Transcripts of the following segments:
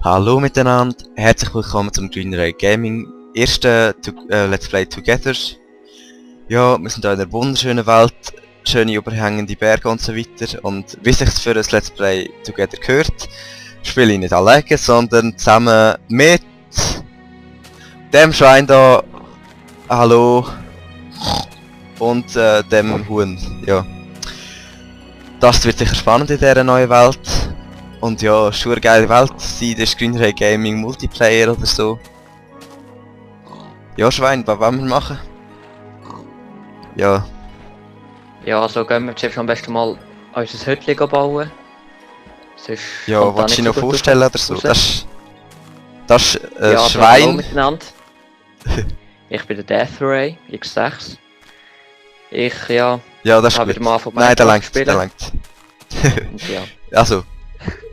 Hallo miteinander, herzlich willkommen zum Green Ray Gaming, ersten Let's Play Together. Ja, wir sind hier in einer wunderschönen Welt, schöne überhängende Berge und so weiter. Und wie sich's für ein Let's Play Together gehört, spiele ich nicht alleine, sondern zusammen mit dem Schwein da, hallo, und dem Huhn, ja. Das wird sicher spannend in dieser neuen Welt. Und ja, schon eine geile Welt sein, das ist Green Ray Gaming Multiplayer oder so. Ja Schwein, was wollen wir machen? Ja. Ja, also gehen wir jetzt am besten mal unser Hütchen bauen. Sonst Ja, kommt da willst du dich nicht noch so gut vorstellen oder so? raus. Das ist Ja, also hallo Schwein. miteinander. Ich bin der Death Ray X6. Ich, ja, Ja, das ist habe gut. wieder mal von Nein, der Minecraft langt, spielen. der langt. Und ja, Also,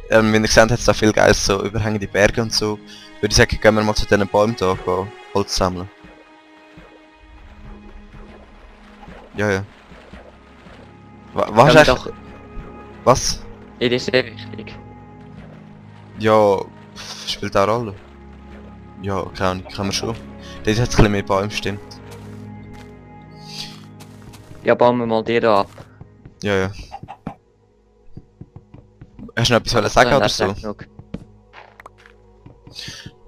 wie ihr gesehen habt, hat es da viel Geiles, so überhängende Berge und so. Würde ich sagen, gehen wir mal zu diesen Bäumen da, gehen Holz sammeln. Ja, ja. Was gehen ist wir eigentlich... doch, Was? das ist sehr wichtig. Ja, spielt auch eine Rolle. Ja, keine Ahnung, kann man schon. Dort hat es ein bisschen mehr Bäume, stimmt. Ja, bauen wir mal die da ab. Ja, ja. Hast du noch etwas wollen sagen oder Das ist so? echt genug.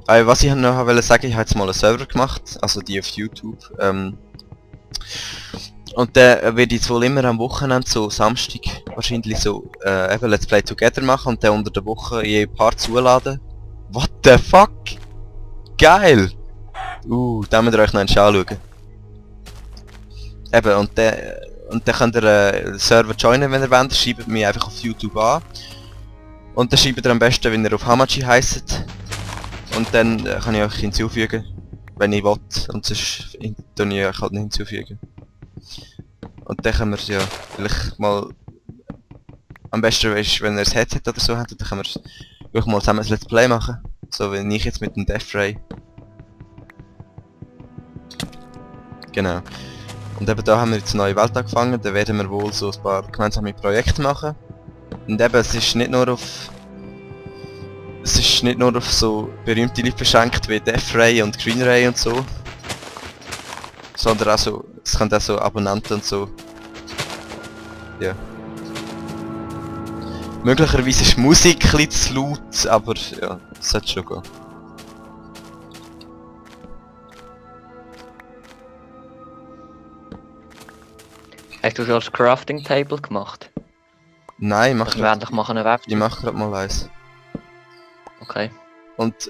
Was ich noch wollte sagen, ich habe jetzt mal einen Server gemacht, also die auf YouTube. Und der wird jetzt wohl immer am Wochenende, so Samstag, wahrscheinlich so eben Let's Play Together machen und dann unter der Woche je Paar zuladen. What the fuck? Geil! Da müsst ihr euch noch anschauen. Eben, und dann könnt ihr den Server joinen, wenn ihr wollt. Schreibt mich einfach auf YouTube an. Und dann schreibt ihr am besten, wenn ihr auf Hamachi heisst. Und dann kann ich euch hinzufügen, wenn ich will. Und sonst tue ich euch halt nicht hinzufügen. Und dann können wir ja vielleicht mal... Am besten ist, wenn ihr ein Headset oder so habt, dann können wir wirklich mal zusammen ein Let's Play machen. So wie ich jetzt mit dem Death Ray. Genau. Und eben da haben wir jetzt eine neue Welt angefangen, da werden wir wohl so ein paar gemeinsame Projekte machen. Und eben, es ist nicht nur auf so berühmte Leute beschränkt wie Death Ray und Green Ray und so. Sondern auch so, es können auch so Abonnenten und so. Ja. Möglicherweise ist die Musik ein bisschen zu laut, aber ja, das sollte schon gehen. Hast du schon das Crafting Table gemacht? Nein, Das wir endlich machen eine ich Website. mach grad mal eins. Okay. Und,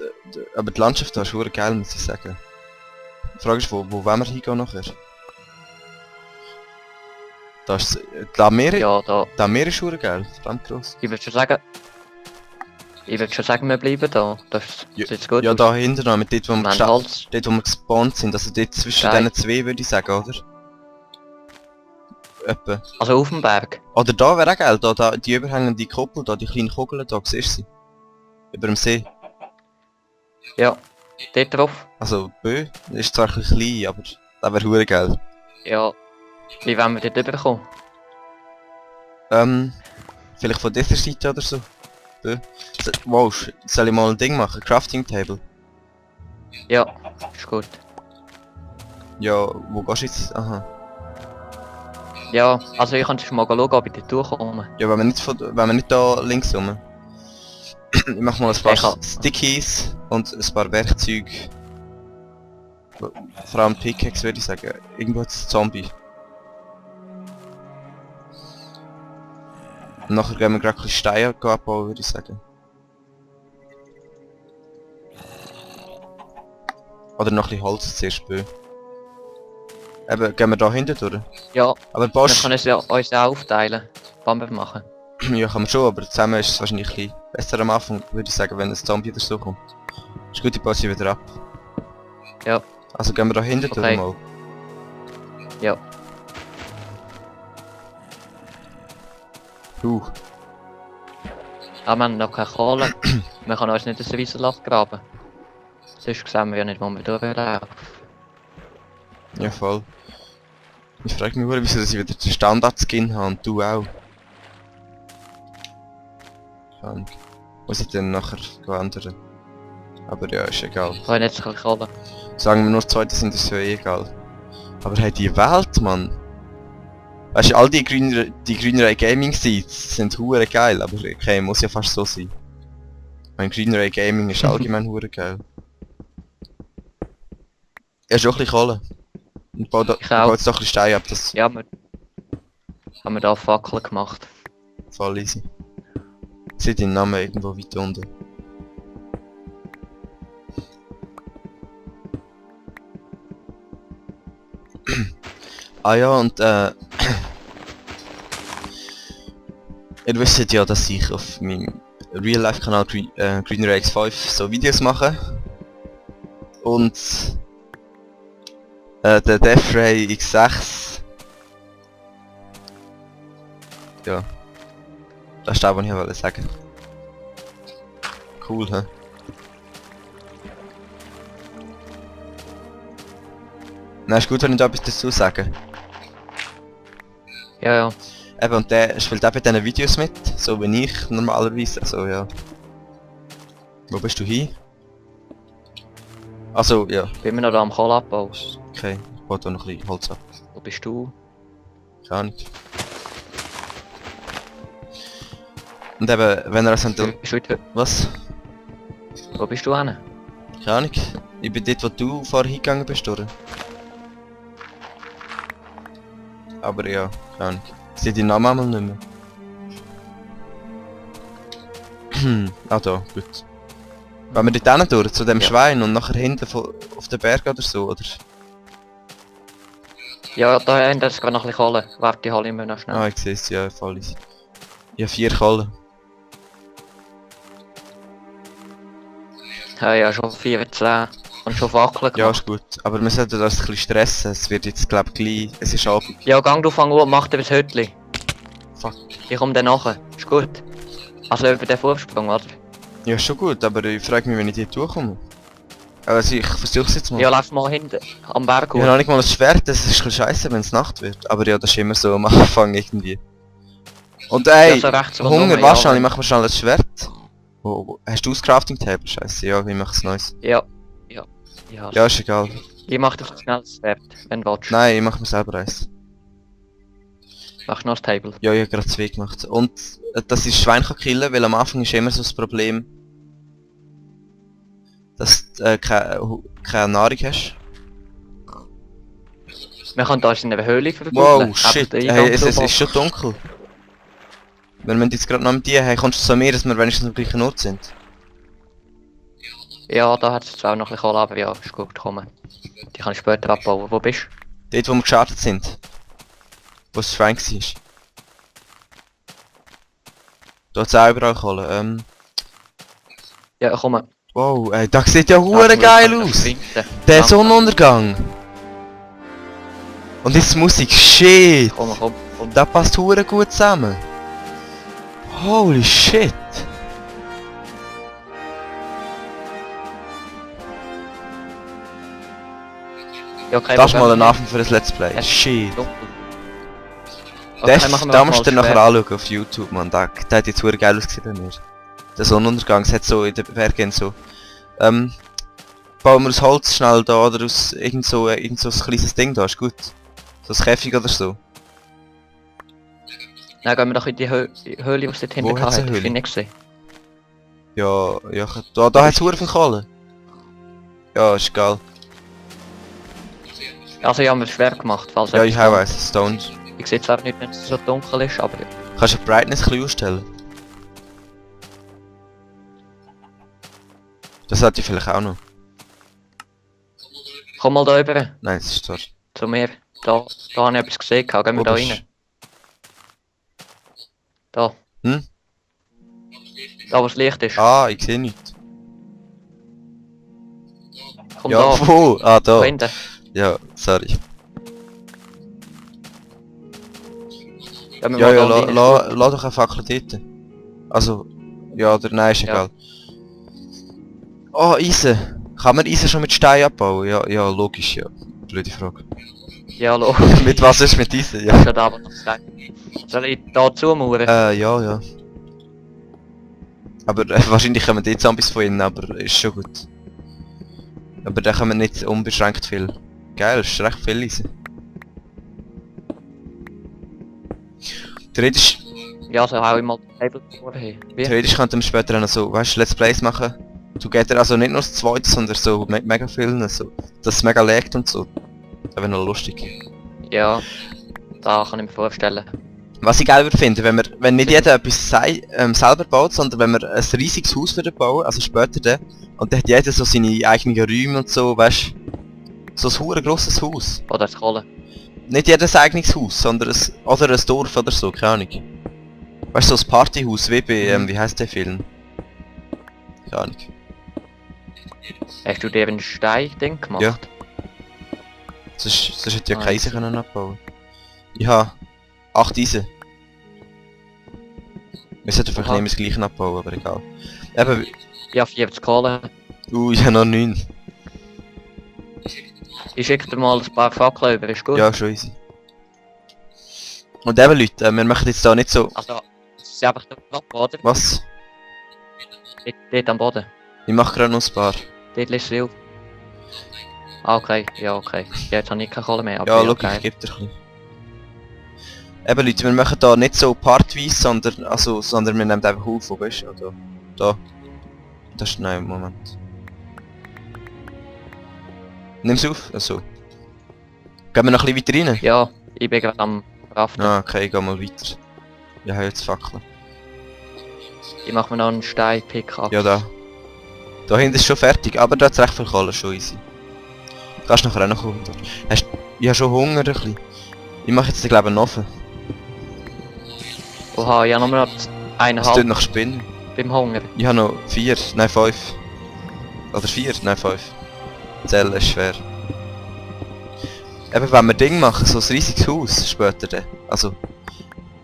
aber die Landschaft da ist verdammt geil, muss ich sagen. Die Frage ist, wo wollen wir hingehen nachher? Da ist das Meer, Ja, da. das Meer ist verdammt geil, verdammt gross. Ich würde schon sagen, wir bleiben da. Das sieht gut Ja, aus. da hinten noch, mit dort wo, Wir haben Holz. dort wo wir gespawnt sind, also dort zwischen Geil. diesen zwei würde ich sagen, oder? Etwa. Also auf dem Berg. Oder da wäre auch geil, da die überhängende Kuppel, da die kleinen Kugeln, da siehst du sie. Über dem See. Ja. Dort drauf. Also Bö, ist zwar ein bisschen klein, aber das wäre verdammt geil. Ja. Wie wollen wir dort rüberkommen? Vielleicht von dieser Seite oder so. Bö. Wow, soll ich mal ein Ding machen? Crafting Table? Ja, ist gut. Ja, wo gehst du jetzt? Aha. Ja, also ich kann schon mal schauen, ob ich dort durchkomme. Ja, wenn wir nicht da links rum. Ich mach mal ein paar Ich kann- Stickies und ein paar Werkzeuge. Vor allem Pickaxe würde ich sagen. Irgendwo hat es ein Zombie. Und nachher gehen wir gerade ein bisschen Steine abbauen, würde ich sagen. Oder noch ein bisschen Holz zuerst. Bö. Eben, gehen wir da hinten durch. Ja, Aber wir Bosch, können es ja uns ja aufteilen. Was wir machen. ja kann man schon, aber zusammen ist es wahrscheinlich ein bisschen besser am Anfang, würde ich sagen, wenn ein Zombie oder so kommt. Ist gut, ich baue sie wieder ab. Ja. Also gehen wir da hinten Okay. durch mal. Ja. Aber wir haben noch keine Kohle. Wir können uns nicht ein Riesenloch graben. Sonst sehen wir ja nicht, wo wir durchlaufen. Ja, voll. Ich frage mich nur, wieso dass ich wieder den Standard-Skin habe und du auch. Keine Ahnung. Muss ich dann nachher ändern? Aber ja, ist egal. Ich kann jetzt ein bisschen holen. Sagen wir nur zweite sind, ist ja eh egal. Aber hey, die Welt, Mann! Weißt du, all die Green Ray Gaming Seats sind hure geil, aber okay, muss ja fast so sein. Mein Green Ray Gaming ist allgemein hure geil. Er ist auch ein bisschen Kohle. Und baut Ich auch. jetzt doch ein bisschen Steine ab, das Ja, haben wir da Fackeln gemacht. ist voll easy. Seht den Namen irgendwo weit unten. Ah ja, und ihr wisst ja, dass ich auf meinem Real-Life-Kanal Green Ray X5 so Videos mache. Und der Death Ray X6. Ja. Das ist das, was ich wollte sagen. Cool, hä? Na, ist gut, wenn ich da etwas dazu sage. Ja, ja. Eben, und der spielt auch bei diesen Videos mit, so wie ich normalerweise, also ja. Wo bist du hin? Also, ja, Bin immer noch da am Kohle abbauen. okay. Ich baue da noch ein bisschen Holz ab. Wo bist du? Keine Ahnung. Und eben, wenn er so Bist du heute? Was? Wo bist du hin? Keine Ahnung. Ich bin dort, wo du vorher hingegangen bist, oder? Aber ja, keine Ahnung. Ich sehe deinen Namen einmal nicht mehr. Ah da, gut. Wenn wir dort hin durch, zu dem Ja. Schwein und nachher hinten auf den Berg oder so, oder? Ja, da hinten ist gerade noch ein bisschen Kohle. Warte, die hole ich mir noch schnell. Ah, ich sehe es, ja, voll easy. Ich habe 4 Kohlen. Ja, schon 14. Und schon Fackeln Ja, gemacht. ist gut. Aber wir sollten das ein bisschen stressen. Es wird jetzt, glaube ich, gleich... Es ist Abend. Ja, gang du fang an, mach dir das Hütli. Fuck. Ich komm dann nachher. Ist gut. Also über den Vorsprung, oder? Ja, ist schon gut, aber ich frage mich, wenn ich dort durchkomme. Also ich versuche es jetzt mal. Ja, lass mal hinten am Berg Ich habe hoch. noch nicht mal ein Schwert, das ist ein bisschen scheiße, wenn es Nacht wird. Aber ja, das ist immer so am Anfang irgendwie. Und ey, Ja, so rechts Hunger, rundum, was ja, ich mach mir schnell ein Schwert. Hast du das Crafting Table? Scheiße, ja, ich mach es Neues. Ja. Ja, ist egal. Ich mach dir schnell das Schwert, wenn du willst. Nein, ich mach mir selber eins. Mach noch das Table. Ja, ich habe gerade 2 gemacht. Und dass ich das Schwein kann killen, weil am Anfang ist immer so das Problem, dass du keine Nahrung hast. Wir können da in einer Höhle verbuddeln. Wow, shit, hey, es ist schon dunkel. Wir müssen jetzt gerade noch mit dir, hey, kommst du zu mir, dass wir wenigstens am gleichen Ort sind? Ja, da hat es zwar noch ein bisschen Kohle, aber ja, ist gut gekommen. Die kann ich später abbauen. Wo bist du? Dort, wo wir gestartet sind. Wo das Schwein war. Da hat es auch überall Kohle. Ja, komm. Wow, ey, das sieht ja hure geil aus! Der Ja. Sonnenuntergang! Und jetzt die Musik, shit! Komm. Das passt hure gut zusammen! Holy shit! Ja, kein Das ist mal Problem. ein Anfang für ein Let's Play. Es ist Shit! dunkel. Das, machen wir da auch musst du mal dir nachher schwer. anschauen auf YouTube, man. Der hat jetzt hure geil ausgesehen bei mir. Der Sonnenuntergang, es hat so in den Bergen so. Bauen wir aus Holz schnell da oder aus irgend so ein kleines Ding da, ist gut. So ein Käfig oder so. Dann gehen wir doch in die Höhle, was dort hinten Wo hat's hat. eine Ich Höhle? bin nicht gesehen. Ja, da hat es hure viel Kohle. Ja, ist egal. Also ich habe mir schwer gemacht, falls Ja, ich etwas habe kommt. eins, Stone. Ich sehe zwar nicht, wenn es so dunkel ist, aber Kannst du die Brightness ein bisschen ausstellen? Das hat ich vielleicht auch noch. komm mal da rüber. Nein, das ist dort. Zu mir. Da habe ich etwas gesehen. Gehen wir Wo da bist rein. Da. Hm? Da wo das Licht ist. Ah, ich sehe nichts. Komm Ja, da. wo? Ah, Da da. hinten. Ja, sorry. Gehen wir Ja, mal ja, da rein. lass doch eine Fackel dort. Also, ja oder nein, ist Ja. egal. Oh, Eisen. Kann man Eisen schon mit Stein abbauen? Ja, ja, logisch, ja. Blöde Frage. Ja, hallo. Mit was ist mit Eisen? Ja. Schon da, was noch sagt. Soll ich da zumauern? Ja, ja. Aber wahrscheinlich kommen die Zombies von innen, aber ist schon gut. Aber da kommen nicht unbeschränkt viel. Geil, das ist recht viel easy. Theoretisch, Ja, so hau ich mal die Table vorher. Wie? theoretisch könnten wir später auch noch so, weißt du, Let's Plays machen. Together, also nicht nur das zweite, sondern so mega viel, so, dass es mega laggt und so. Das wäre noch lustig. Ja, da kann ich mir vorstellen. Was ich geil würde finden, wenn nicht jeder etwas selber baut, sondern wenn wir ein riesiges Haus würde bauen, also später dann, und dann hat jeder so seine eigenen Räume und so, weißt du, so ein hure grosses Haus. Oder das Kohle. Nicht jedes eigenes Haus, sondern oder ein Dorf oder so, keine Ahnung. Weißt du, so ein Partyhaus, wie bei, wie heisst der Film? Keine Ahnung. Hast du dir ein Stein-Ding gemacht? Ja. Sonst hätte ich ja Ah, keine Eisen können abbauen. Ich habe 8 Eisen. Wir sollten vielleicht Aha. nicht mehr das gleiche abbauen, aber egal. Eben, Ja, 40 Kohle. ich habe noch 9. Ich schicke dir mal ein paar Fackeln über, ist gut? Ja, schon easy. Und eben Leute, wir machen jetzt da nicht so... Also, es ist einfach der Kopf, oder? Was? Dort am Boden. Ich mache gerade noch ein paar. Dort liegt es. Ah, okay. Ja, okay. Jetzt habe ich keine Kohle mehr, aber Ja, schau, geil. ich gebe dir ein bisschen. Eben Leute, wir machen da nicht so partweise, sondern wir nehmen einfach auf, weißt du? Also, da. Das ist... Nein, Moment. Nimm's auf? Also. Gehen wir noch ein bisschen weiter rein? Ja, ich bin gerade am Raften. Ah, okay, ich geh mal weiter. Ich habe jetzt Fackeln. Ich mache mir noch einen Stein-Pick-up. Ja, da. Da hinten ist schon fertig, aber da hat es recht viel Kohle, schon easy. Du kannst nachher auch noch kommen. Ich habe schon Hunger ein bisschen. Ich mache jetzt, glaube ich, einen Ofen. Oha, ich habe nur noch Es tut eineinhalb nach Spinnen. beim Hunger. Ich habe noch 4, nein 5. Oder 4, nein 5. Zählen ist schwer. Eben wenn wir Ding machen, so ein riesiges Haus später dann. Also,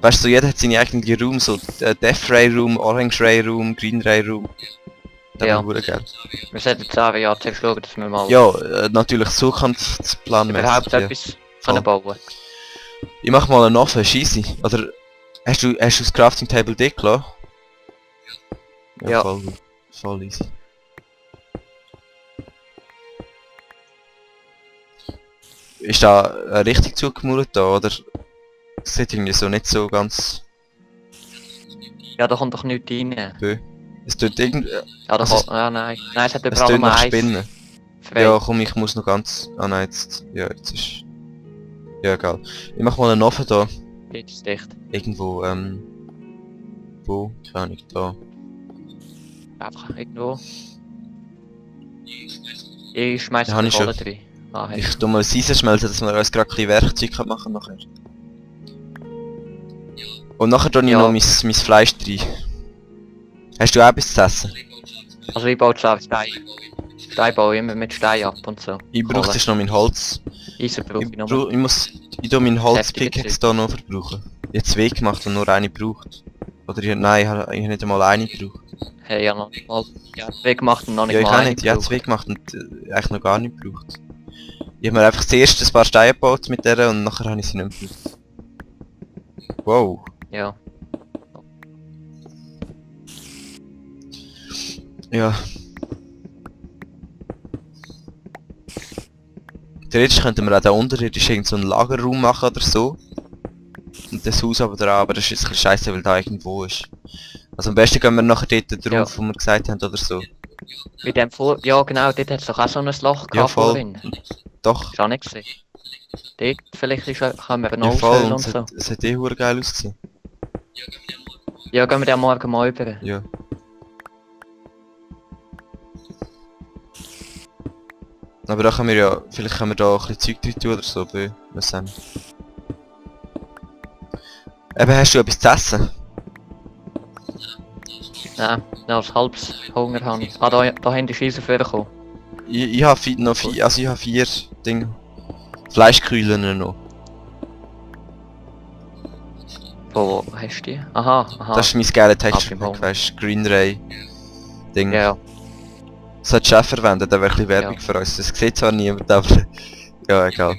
weißt du, so jeder hat seine eigenen Raum, so Death Ray Room, Orange Ray Room, Green Ray Room. Das Ja. wäre verdammt geil. Wir sollten jetzt sagen, ja, zuerst schauen, dass wir mal Ja, natürlich Zukunftsplan überhaupt ja. etwas können bauen. Ich mach mal einen Ofen, scheisse. Oder hast du das Crafting Table dick gelassen? Ja. Voll easy. Ist da richtig zugemauert da, oder? Das sieht irgendwie so nicht so ganz Ja, da kommt doch nichts rein. bö. Es tut irgendwie... Ja, da Also kommt... Ja, nein. Nein, es hat Es überall tut nur nach eins Spinnen. frei. Ja, komm, ich muss noch ganz... Ah nein, jetzt... Ja, jetzt ist... Ja, egal. Ich mach mal einen Ofen da. Jetzt ist dicht. Irgendwo, wo? Keine Ahnung, da. Einfach irgendwo. Ich schmeiß Ja, hab die ich schon. Kohle drin. Ah, hey. Ich tu mal das Eisen schmelzen, dass wir uns gerade ein bisschen Werkzeug machen nachher. Und nachher tue ich Ja. noch mein Fleisch rein. Hast du auch etwas zu essen? Also ich baue zwar Stein. Stein baue ich immer mit Stein ab und so. Ich brauche jetzt noch mein Holz. Eisen brauche ich noch. Ich tu mein Holz Heftige Pickaxe da noch verbrauchen. Ich habe 2 gemacht und nur eine gebraucht. Oder nein, ich habe nicht einmal eine gebraucht. Hey, ja noch nicht mal. Ja, 2 gemacht und noch nicht Ja, ich mal auch eine nicht. Ich habe gebraucht. 2 gemacht und eigentlich noch gar nicht gebraucht. Ich habe mir einfach zuerst ein paar Steine gebaut mit der und nachher habe ich sie nicht mehr gebraucht. Wow. Ja. Ja. Theoretisch könnten wir auch da unterirdisch irgend so einen Lagerraum machen oder so. Und das Haus aber dran, aber das ist jetzt ein bisschen scheiße, weil da irgendwo ist. Also am besten gehen wir nachher dort drauf, wo wir gesagt haben oder so. Mit dem vor... Ja genau, dort hat es doch auch so ein Loch Ja, gehabt voll. vorhin. Doch. Ist auch nicht gesehen. Dort vielleicht ist, können wir Ja, noch voll. aushöhlen Und und es so. hat eh hure geil ausgesehen. Ja, gehen wir dann morgen mal über. Ja. Aber da können wir ja, vielleicht können wir da ein bisschen Zeug drin tun oder so, bö, was haben. Eben, hast du etwas zu essen? Nein, noch ein halbes Hunger habe ich. Ah, da hinten ist Eisen vorgekommen. Ich habe noch 4, also ich habe 4 Dinge. Fleischkühlen noch. Wo hast du die? Aha, aha. Das ist mein geiles beim Texture, Hunger. weißt du, Green Ray Ding. Ja, Das hat Chef verwendet, da wäre ein bisschen Werbung Ja. für uns. Das sieht zwar niemand, aber... Ja, egal.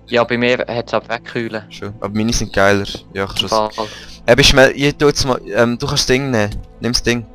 ja, bei mir hat es auch wegkühlen. Schon. Aber meine sind geiler. Ja, ich kann schon... Fall. Ich tu jetzt mal... du kannst das Ding nehmen. Nimm das Ding.